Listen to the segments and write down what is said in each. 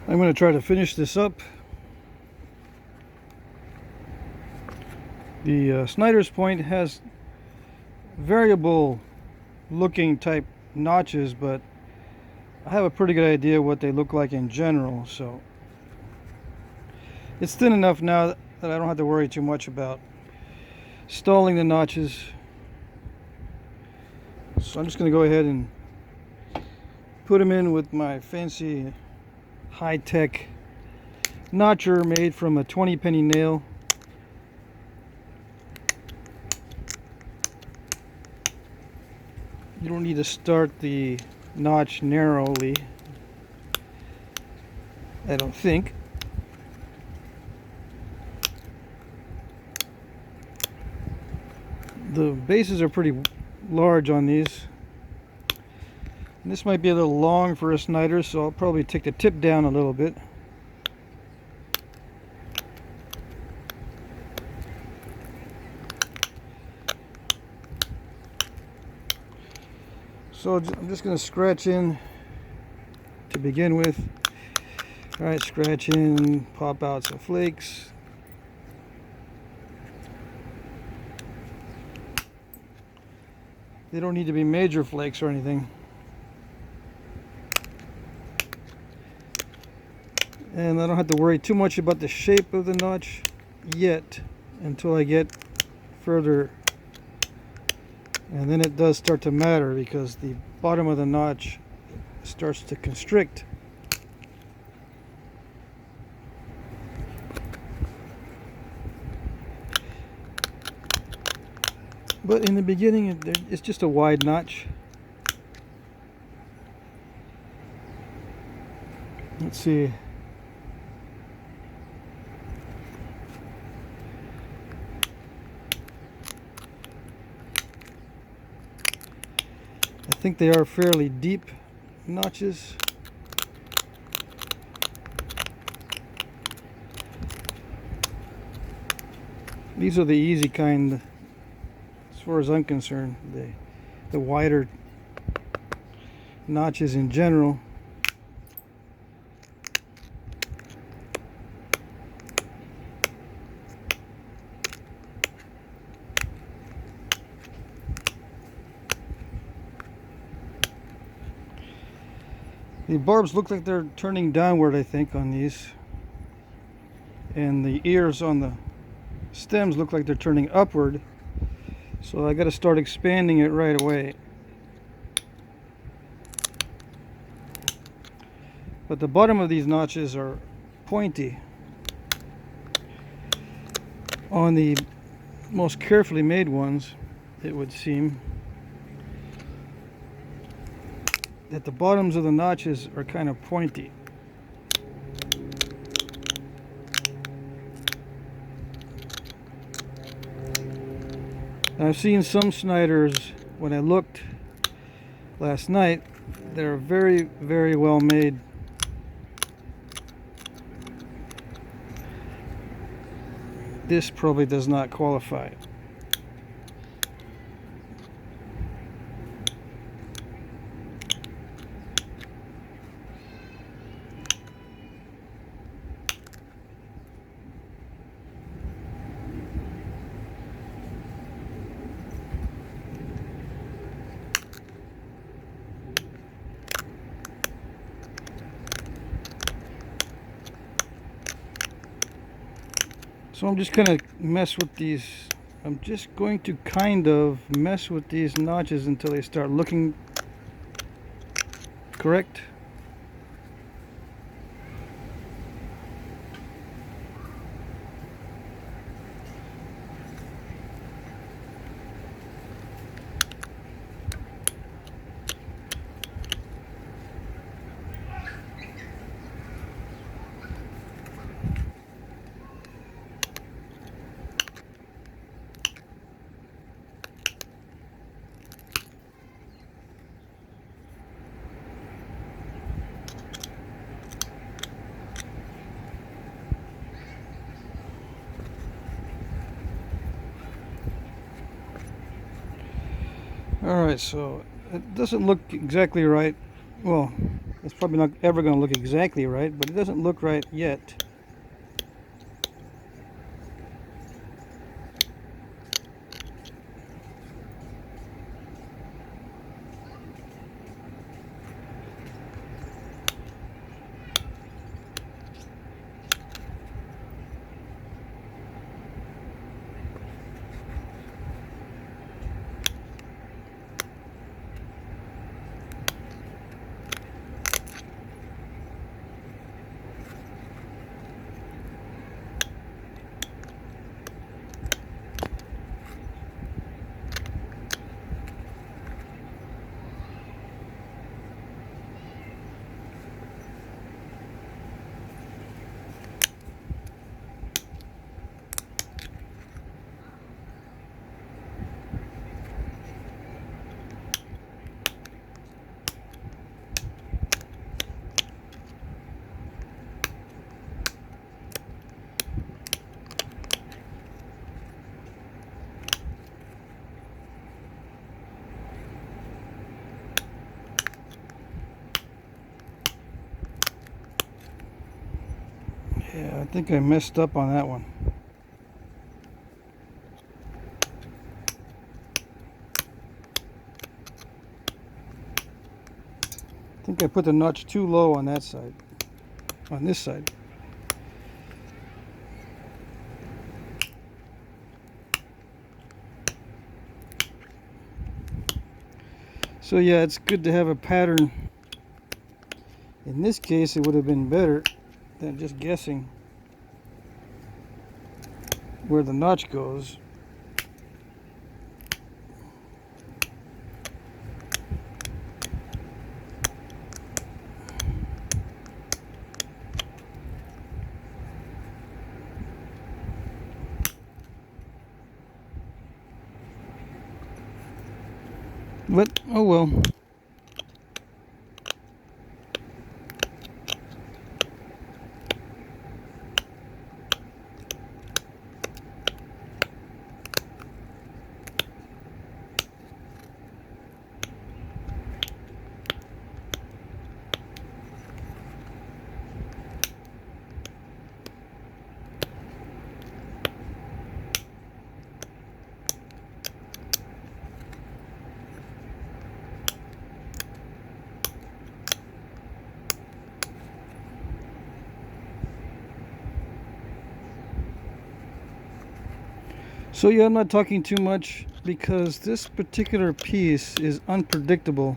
I'm going to try to finish this up. The Snyders point has variable looking type notches, but I have a pretty good idea what they look like in general, so it's thin enough now that I don't have to worry too much about stalling the notches. So I'm just going to go ahead and put them in with my fancy high-tech notcher made from a 20-penny nail. You don't need to start the notch narrowly, I don't think. The bases are pretty large on these. And this might be a little long for a Snyder, so I'll probably take the tip down a little bit. So I'm just going to scratch in to begin with. Alright, scratch in, pop out some flakes. They don't need to be major flakes or anything. And I don't have to worry too much about the shape of the notch yet until I get further. And then it does start to matter because the bottom of the notch starts to constrict. But in the beginning, it's just a wide notch. Let's see. I think they are fairly deep notches. These are the easy kind, as far as I'm concerned. The wider notches in general. The barbs look like they're turning downward, I think, on these. And the ears on the stems look like they're turning upward. So I got to start expanding it right away. But the bottom of these notches are pointy. On the most carefully made ones, it would seem that the bottoms of the notches are kind of pointy. I've seen some Snyders, when I looked last night, they're very, very well made. This probably does not qualify. So I'm just going to mess with these. I'm just going to kind of mess with these notches until they start looking correct. Alright, so it doesn't look exactly right well, it's probably not ever going to look exactly right, but it doesn't look right yet. Yeah, I think I messed up on that one. I think I put the notch too low on that side, on this side. So yeah, it's good to have a pattern. In this case, it would have been better than just guessing where the notch goes. But oh well. So yeah, I'm not talking too much because this particular piece is unpredictable.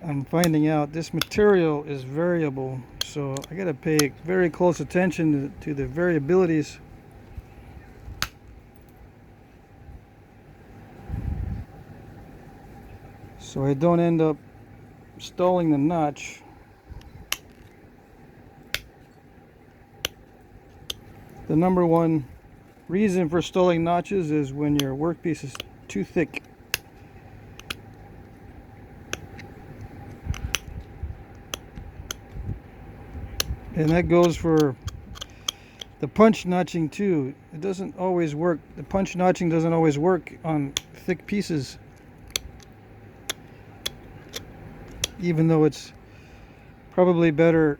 I'm finding out this material is variable, so I gotta pay very close attention to the variabilities. So I don't end up stalling the notch. The number one reason for stalling notches is when your workpiece is too thick. And that goes for the punch notching too. It doesn't always work. The punch notching doesn't always work on thick pieces, even though it's probably better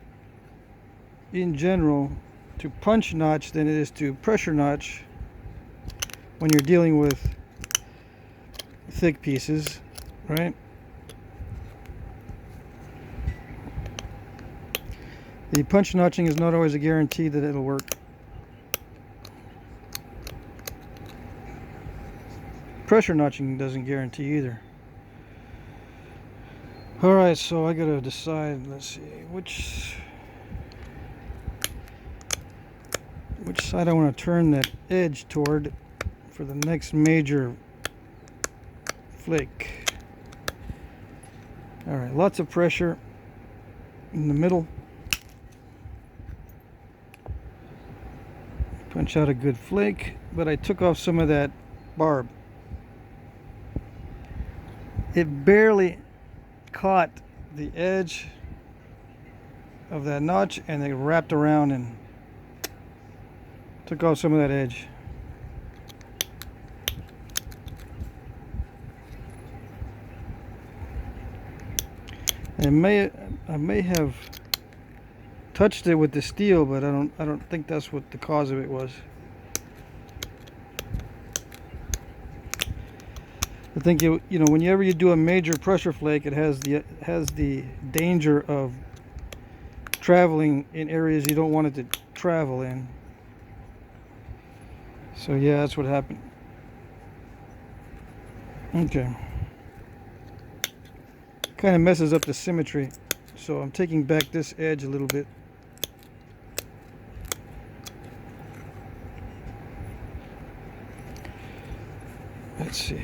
in general to punch notch than it is to pressure notch when you're dealing with thick pieces, right? The punch notching is not always a guarantee that it'll work. Pressure notching doesn't guarantee either. Alright, so I gotta decide, let's see, which side I want to turn that edge toward for the next major flake. Alright, lots of pressure in the middle. Punch out a good flake, but I took off some of that barb. It barely caught the edge of that notch and it wrapped around and took off some of that edge. I may have touched it with the steel, but I don't think that's what the cause of it was. I think you know, whenever you do a major pressure flake, it has the danger of traveling in areas you don't want it to travel in. So yeah, that's what happened. Okay. Kind of messes up the symmetry, so I'm taking back this edge a little bit. Let's see.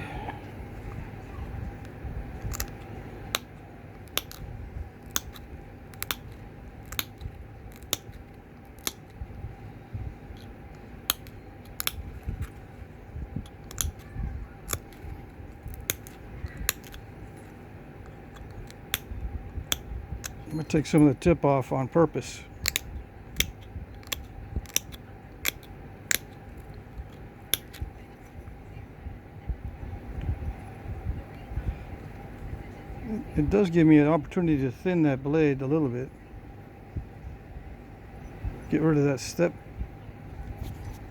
I'm going to take some of the tip off on purpose. It does give me an opportunity to thin that blade a little bit. Get rid of that step.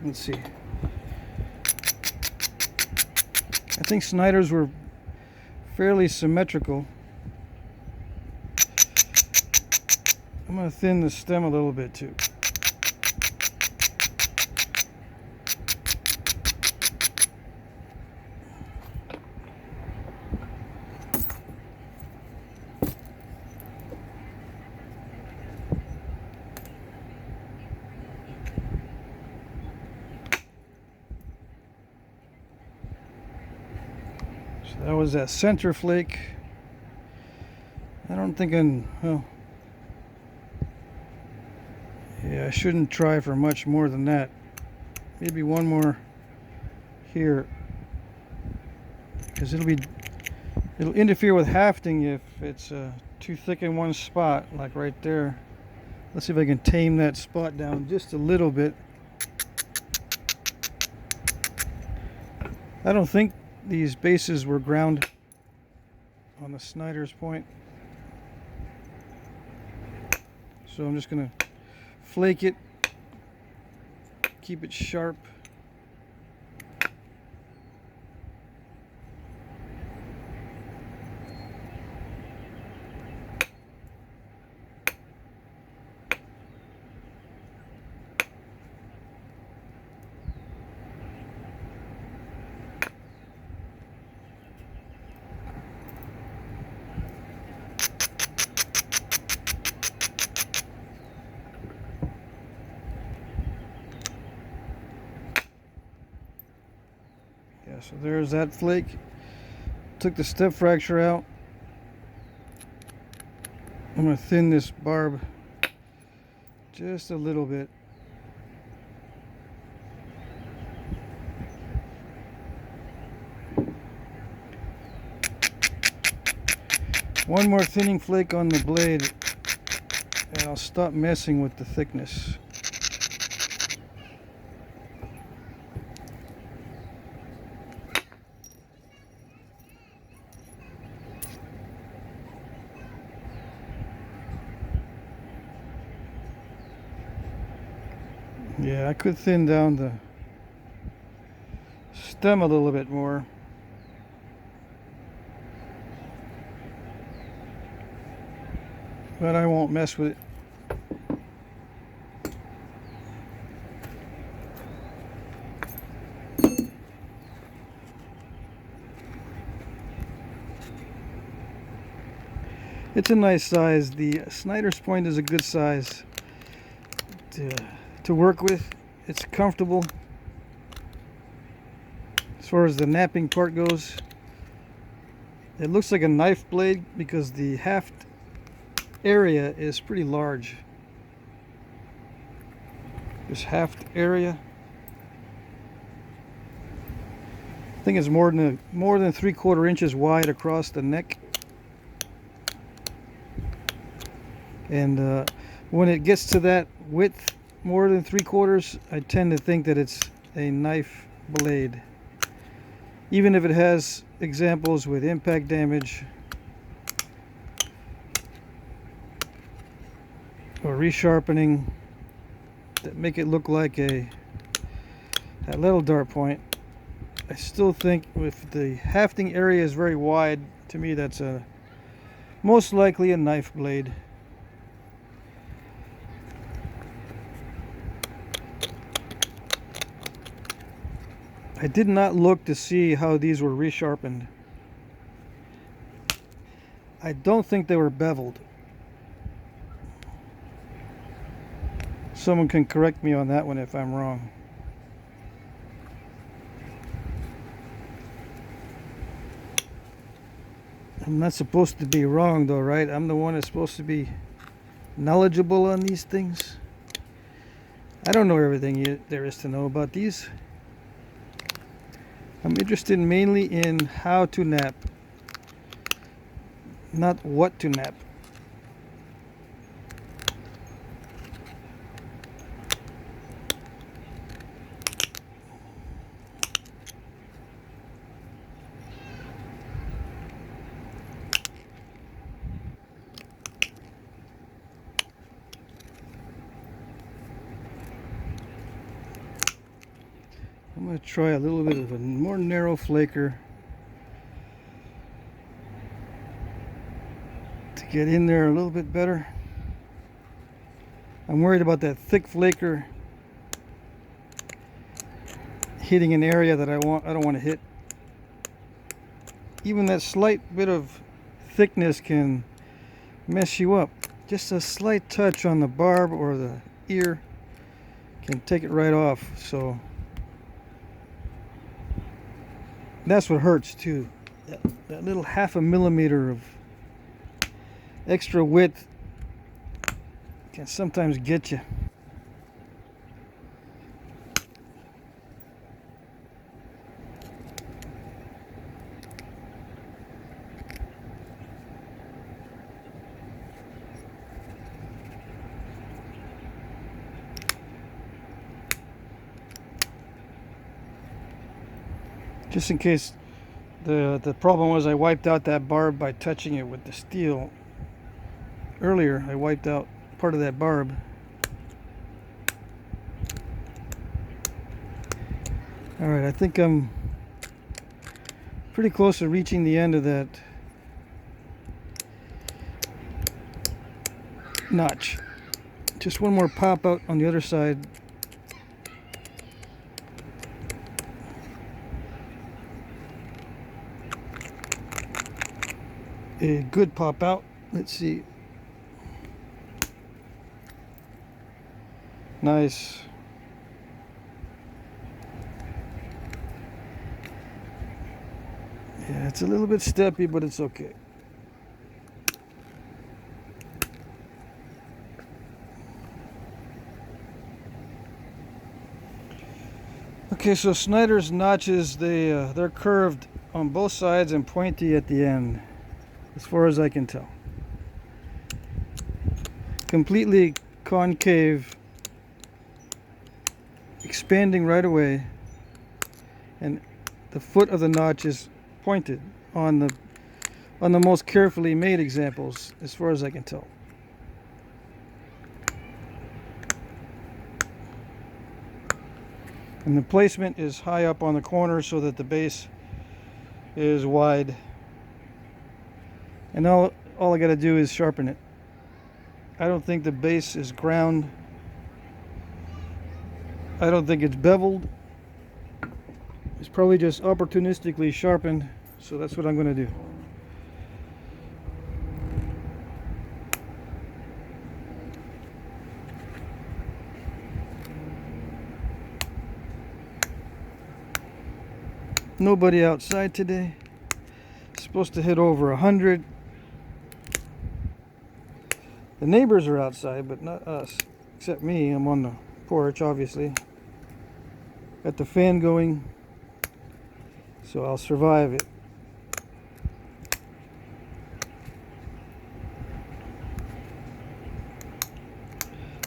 Let's see. I think Snyders were fairly symmetrical. I'm going to thin the stem a little bit too. So that was that center flake. I don't think well, yeah, I shouldn't try for much more than that. Maybe one more here, because it'll interfere with hafting if it's too thick in one spot, like right there. Let's see if I can tame that spot down just a little bit. I don't think these bases were ground on the Snyders point, so I'm just gonna flake it, keep it sharp. So there's that flake. Took the step fracture out. I'm going to thin this barb just a little bit. One more thinning flake on the blade and I'll stop messing with the thickness. Yeah, I could thin down the stem a little bit more. But I won't mess with it. It's a nice size. The Snyders point is a good size to work with. It's comfortable. As far as the knapping part goes, it looks like a knife blade because the haft area is pretty large. This haft area, I think it's more than 3/4 inches wide across the neck. And when it gets to that width, more than 3/4, I tend to think that it's a knife blade. Even if it has examples with impact damage, or resharpening that make it look like that little dart point. I still think if the hafting area is very wide, to me that's most likely a knife blade. I did not look to see how these were resharpened. I don't think they were beveled. Someone can correct me on that one if I'm wrong. I'm not supposed to be wrong though, right? I'm the one that's supposed to be knowledgeable on these things. I don't know everything there is to know about these. I'm interested mainly in how to knap, not what to knap. I'm going to try a little bit of a more narrow flaker to get in there a little bit better. I'm worried about that thick flaker hitting an area that I don't want to hit. Even that slight bit of thickness can mess you up. Just a slight touch on the barb or the ear can take it right off. So that's what hurts too. That little 1/2 millimeter of extra width can sometimes get you. Just in case the problem was I wiped out that barb by touching it with the steel. Earlier I wiped out part of that barb. Alright, I think I'm pretty close to reaching the end of that notch. Just one more pop out on the other side. A good pop out. Let's see. Nice. Yeah, it's a little bit steppy, but it's okay. Okay, so Snyders notches, they're curved on both sides and pointy at the end, as far as I can tell. Completely concave, expanding right away, and the foot of the notch is pointed on the most carefully made examples, as far as I can tell. And the placement is high up on the corner so that the base is wide. And all I got to do is sharpen it. I don't think the base is ground. I don't think it's beveled. It's probably just opportunistically sharpened. So that's what I'm going to do. Nobody outside today. It's supposed to hit over 100. The neighbors are outside, but not us. Except me. I'm on the porch, obviously. Got the fan going, so I'll survive it.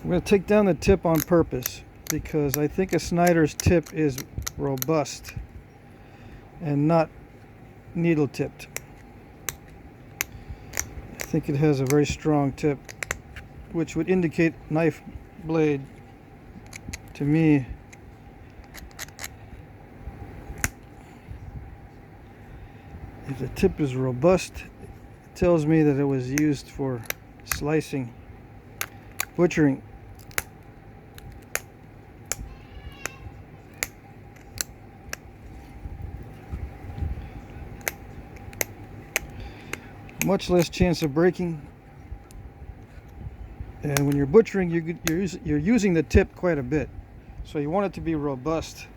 I'm going to take down the tip on purpose because I think a Snyders tip is robust and not needle tipped. I think it has a very strong tip. which would indicate knife blade to me. If the tip is robust, it tells me that it was used for slicing, butchering. Much less chance of breaking. And when you're butchering, you're using the tip quite a bit. So you want it to be robust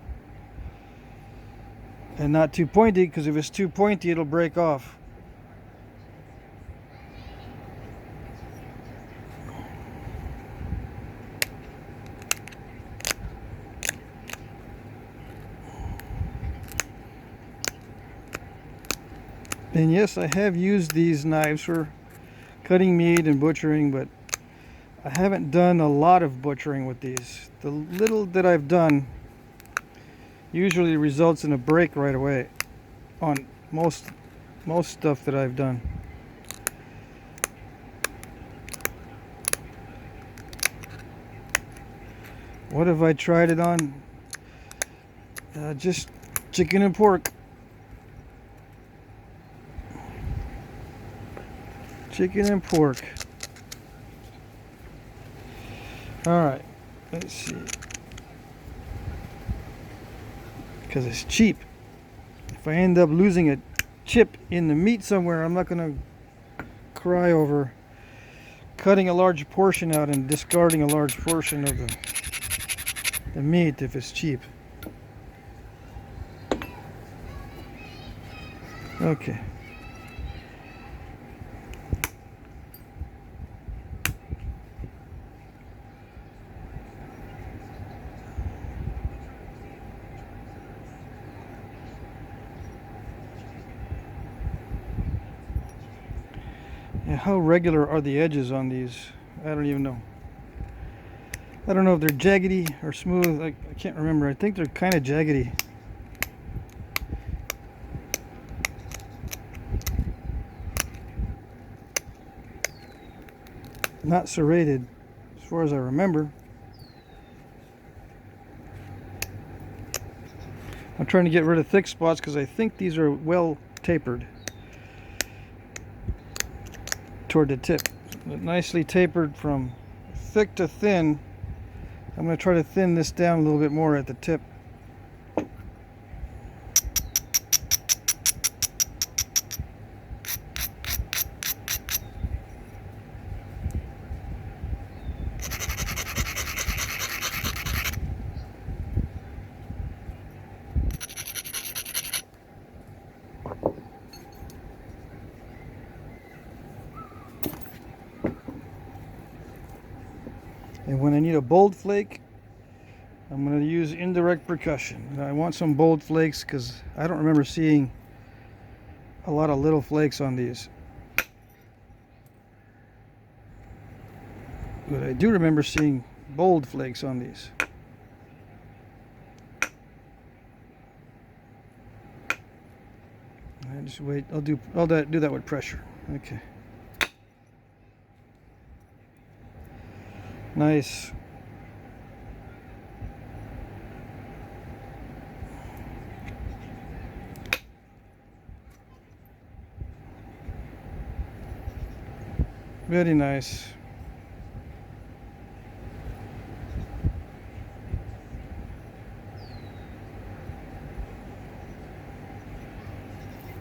and not too pointy, because if it's too pointy, it'll break off. And yes, I have used these knives for cutting meat and butchering, but I haven't done a lot of butchering with these. The little that I've done usually results in a break right away on most stuff that I've done. What have I tried it on? Just chicken and pork. Chicken and pork. Alright, let's see. Because it's cheap. If I end up losing a chip in the meat somewhere, I'm not going to cry over cutting a large portion out and discarding a large portion of the meat if it's cheap. Okay. Yeah, how regular are the edges on these? I don't even know. I don't know if they're jaggedy or smooth. I can't remember. I think they're kind of jaggedy. Not serrated, as far as I remember. I'm trying to get rid of thick spots because I think these are well tapered toward the tip. Nicely tapered from thick to thin. I'm going to try to thin this down a little bit more at the tip. And when I need a bold flake, I'm going to use indirect percussion. And I want some bold flakes because I don't remember seeing a lot of little flakes on these. But I do remember seeing bold flakes on these. I just wait. I'll do that with pressure. Okay. Nice. Very nice.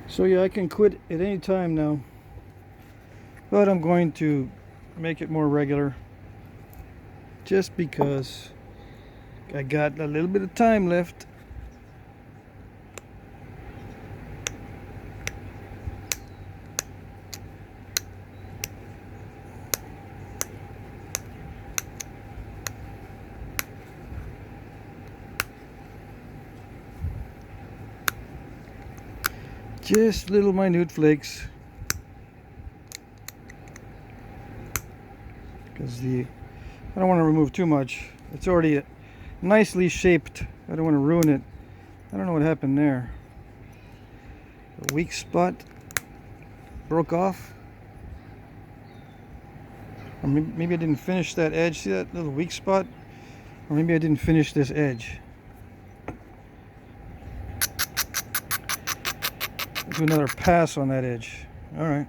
So yeah, I can quit at any time now, but I'm going to make it more regular just because I got a little bit of time left. Just little minute flakes, because I don't want to remove too much. It's already nicely shaped. I don't want to ruin it. I don't know what happened there. A weak spot broke off. Or maybe I didn't finish that edge. See that little weak spot? Or maybe I didn't finish this edge. Do another pass on that edge. All right.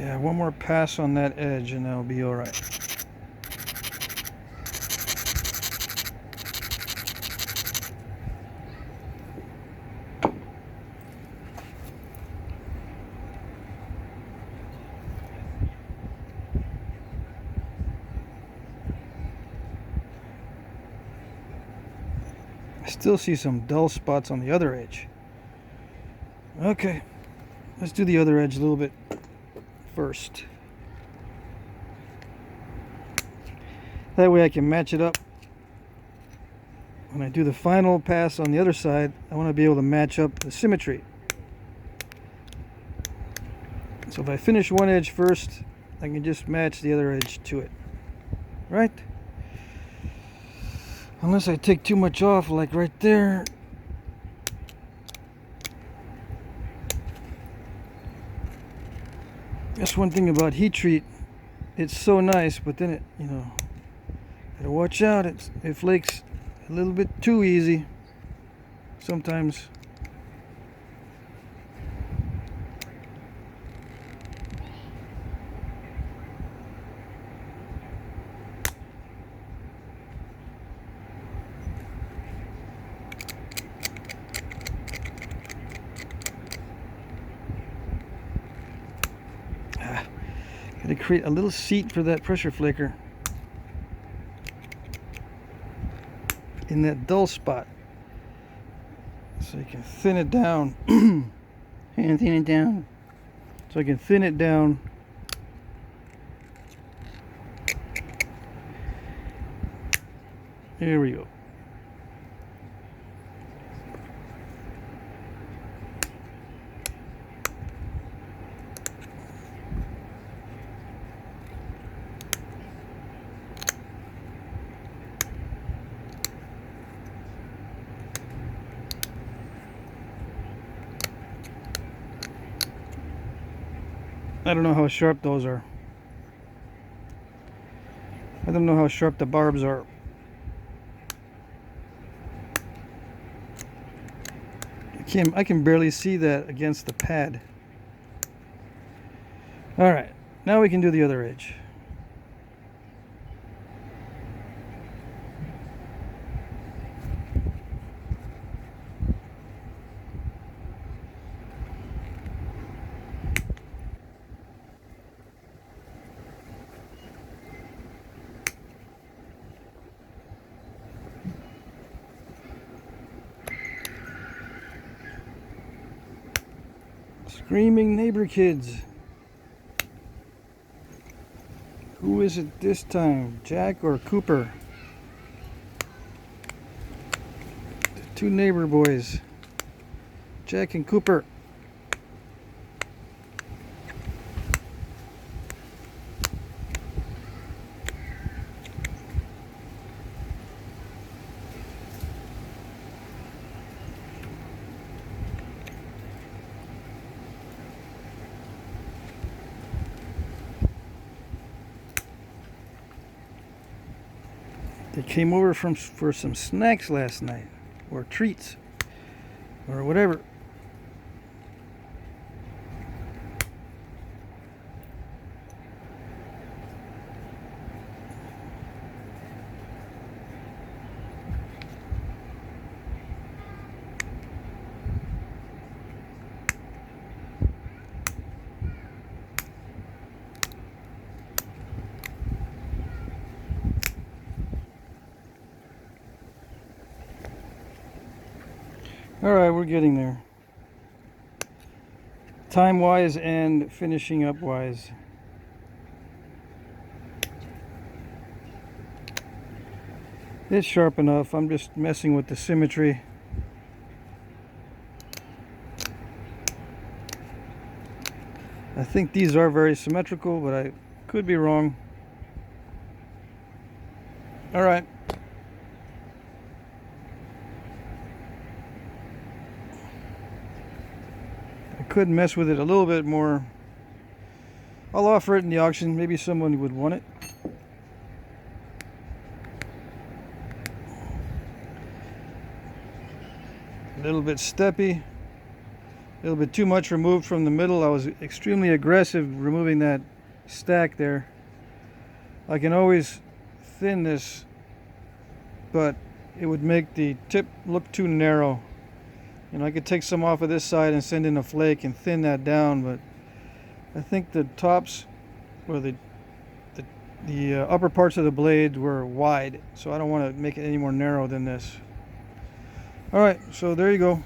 Yeah, one more pass on that edge and that'll be all right. I still see some dull spots on the other edge. Okay, let's do the other edge a little bit first. That way I can match it up. When I do the final pass on the other side, I want to be able to match up the symmetry. So if I finish one edge first, I can just match the other edge to it. Right? Unless I take too much off, like right there. That's one thing about heat treat. It's so nice, but then it, gotta watch out. It flakes a little bit too easy sometimes. Gotta create a little seat for that pressure flaker in that dull spot, so you can thin it down. And thin it down, so I can thin it down. Here we go. I don't know how sharp those are. I don't know how sharp the barbs are. I can barely see that against the pad. Alright, now we can do the other edge. Screaming neighbor kids. Who is it this time? Jack or Cooper? The two neighbor boys. Jack and Cooper. They came over for some snacks last night, or treats, or whatever. Alright, we're getting there. Time-wise and finishing up-wise. It's sharp enough. I'm just messing with the symmetry. I think these are very symmetrical, but I could be wrong. Alright. could mess with it a little bit more. I'll offer it in the auction. Maybe someone would want it. A little bit steppy. A little bit too much removed from the middle. I was extremely aggressive removing that stack there. I can always thin this, but it would make the tip look too narrow. You know, I could take some off of this side and send in a flake and thin that down, but I think the tops or the upper parts of the blade were wide, so I don't want to make it any more narrow than this. Alright, so there you go.